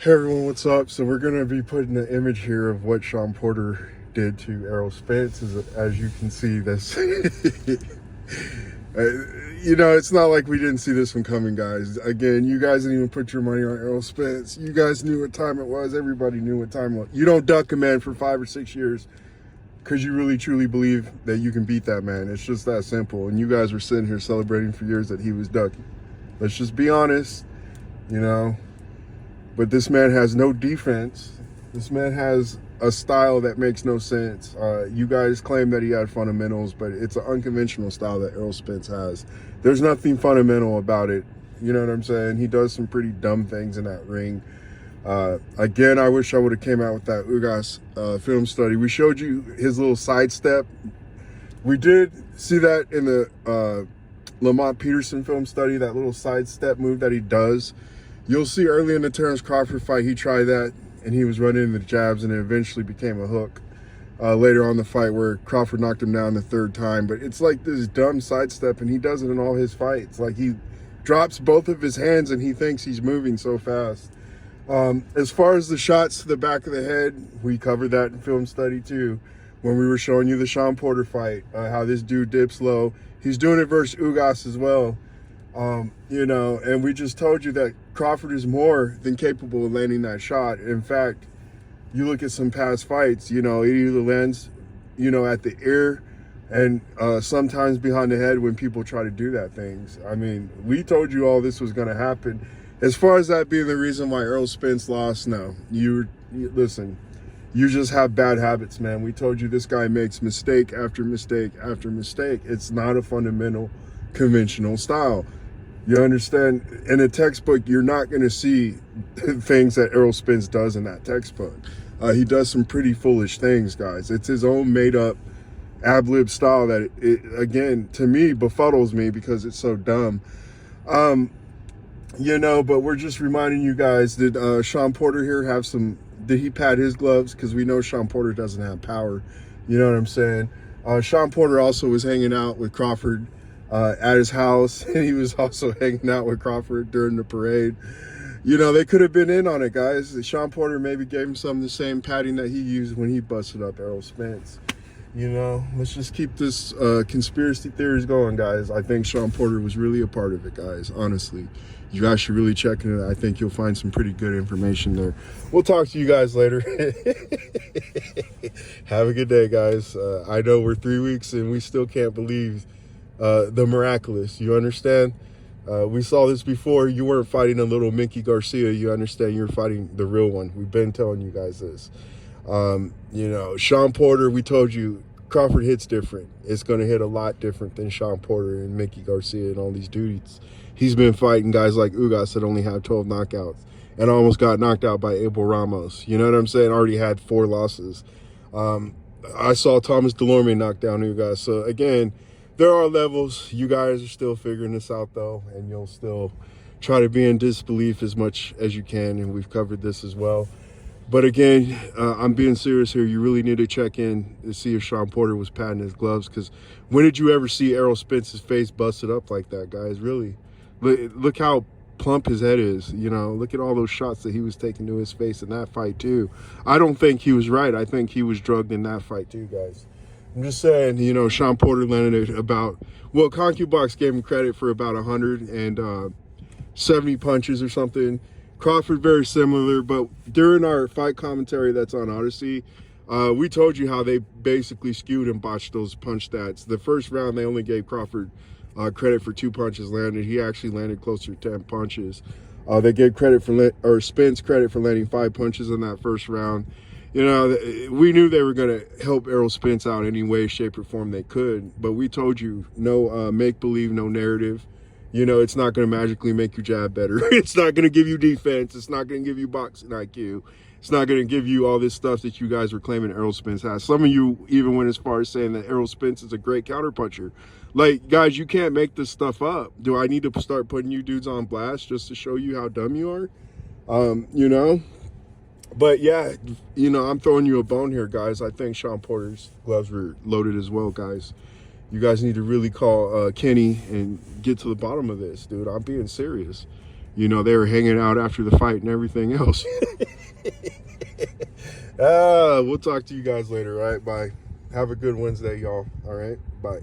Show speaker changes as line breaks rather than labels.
Hey everyone, what's up? So we're going to be putting an image here of what Shawn Porter did to Errol Spence. As you can see, this, it's not like we didn't see this one coming, guys. Again, you guys didn't even put your money on Errol Spence. You guys knew what time it was. Everybody knew what time it was. You don't duck a man for 5 or 6 years because you really truly believe that you can beat that man. It's just that simple. And you guys were sitting here celebrating for years that he was ducking. Let's just be honest, But this man has no defense. This man has a style that makes no sense. You guys claim that he had fundamentals, but it's an unconventional style that Errol Spence has. There's nothing fundamental about it. You know what I'm saying? He does some pretty dumb things in that ring. Again, I wish I would have came out with that Ugas film study. We showed you his little sidestep. We did see that in the Lamont Peterson film study, that little sidestep move that he does. You'll see early in the Terrence Crawford fight, he tried that, and he was running into the jabs, and it eventually became a hook later on in the fight where Crawford knocked him down the third time. But it's like this dumb sidestep, and he does it in all his fights. Like, he drops both of his hands, and he thinks he's moving so fast. As far as the shots to the back of the head, we covered that in film study too, when we were showing you the Shawn Porter fight, how this dude dips low. He's doing it versus Ugas as well. And we just told you that Crawford is more than capable of landing that shot. In fact, you look at some past fights, it either lands, at the ear and sometimes behind the head when people try to do that things. I mean, we told you all this was going to happen. As far as that being the reason why Errol Spence lost, no. Listen, you just have bad habits, man. We told you this guy makes mistake after mistake after mistake. It's not a fundamental conventional style. You understand? In a textbook, you're not going to see things that Errol Spence does in that textbook. He does some pretty foolish things, guys. It's his own made-up ad-lib style that, again, to me, befuddles me because it's so dumb. But we're just reminding you guys, did Shawn Porter here did he pad his gloves? Because we know Shawn Porter doesn't have power. You know what I'm saying? Shawn Porter also was hanging out with Crawford at his house, and he was also hanging out with Crawford during the parade. They could have been in on it, guys. Shawn Porter maybe gave him some of the same padding that he used when he busted up Errol Spence. Let's just keep this conspiracy theories going, guys. I think Shawn Porter was really a part of it, guys. Honestly, you guys should really check into it. I think you'll find some pretty good information there. We'll talk to you guys later. Have a good day, guys. I know we're 3 weeks and we still can't believe the miraculous. You understand? We saw this before. You weren't fighting a little Mickey Garcia. You understand? You're fighting the real one. We've been telling you guys this. Shawn Porter, we told you, Crawford hits different. It's going to hit a lot different than Shawn Porter and Mickey Garcia and all these dudes. He's been fighting guys like Ugas that only have 12 knockouts and almost got knocked out by Abel Ramos. You know what I'm saying? Already had 4 losses. I saw Thomas Delorme knock down Ugas. So, again, there are levels. You guys are still figuring this out, though, and you'll still try to be in disbelief as much as you can, and we've covered this as well. But again, I'm being serious here. You really need to check in to see if Shawn Porter was padding his gloves, because when did you ever see Errol Spence's face busted up like that, guys? Really? Look how plump his head is. Look at all those shots that he was taking to his face in that fight, too. I don't think he was right. I think he was drugged in that fight, too, guys. I'm just saying, Shawn Porter landed at about, well, ConcuBox gave him credit for about 170 punches or something. Crawford, very similar, but during our fight commentary that's on Odyssey, we told you how they basically skewed and botched those punch stats. The first round, they only gave Crawford credit for 2 punches landed. He actually landed closer to 10 punches. They gave Spence credit for landing 5 punches in that first round. We knew they were going to help Errol Spence out any way, shape, or form they could, but we told you, no make-believe, no narrative. It's not going to magically make you jab better. It's not going to give you defense. It's not going to give you boxing IQ. It's not going to give you all this stuff that you guys were claiming Errol Spence has. Some of you even went as far as saying that Errol Spence is a great counterpuncher. Like, guys, you can't make this stuff up. Do I need to start putting you dudes on blast just to show you how dumb you are? But yeah, I'm throwing you a bone here, guys. I think Shawn Porter's gloves were loaded as well, guys. You guys need to really call Kenny and get to the bottom of this, dude. I'm being serious. you know, they were hanging out after the fight and everything else. We'll talk to you guys later. All right, bye. Have a good Wednesday, y'all. All right, bye.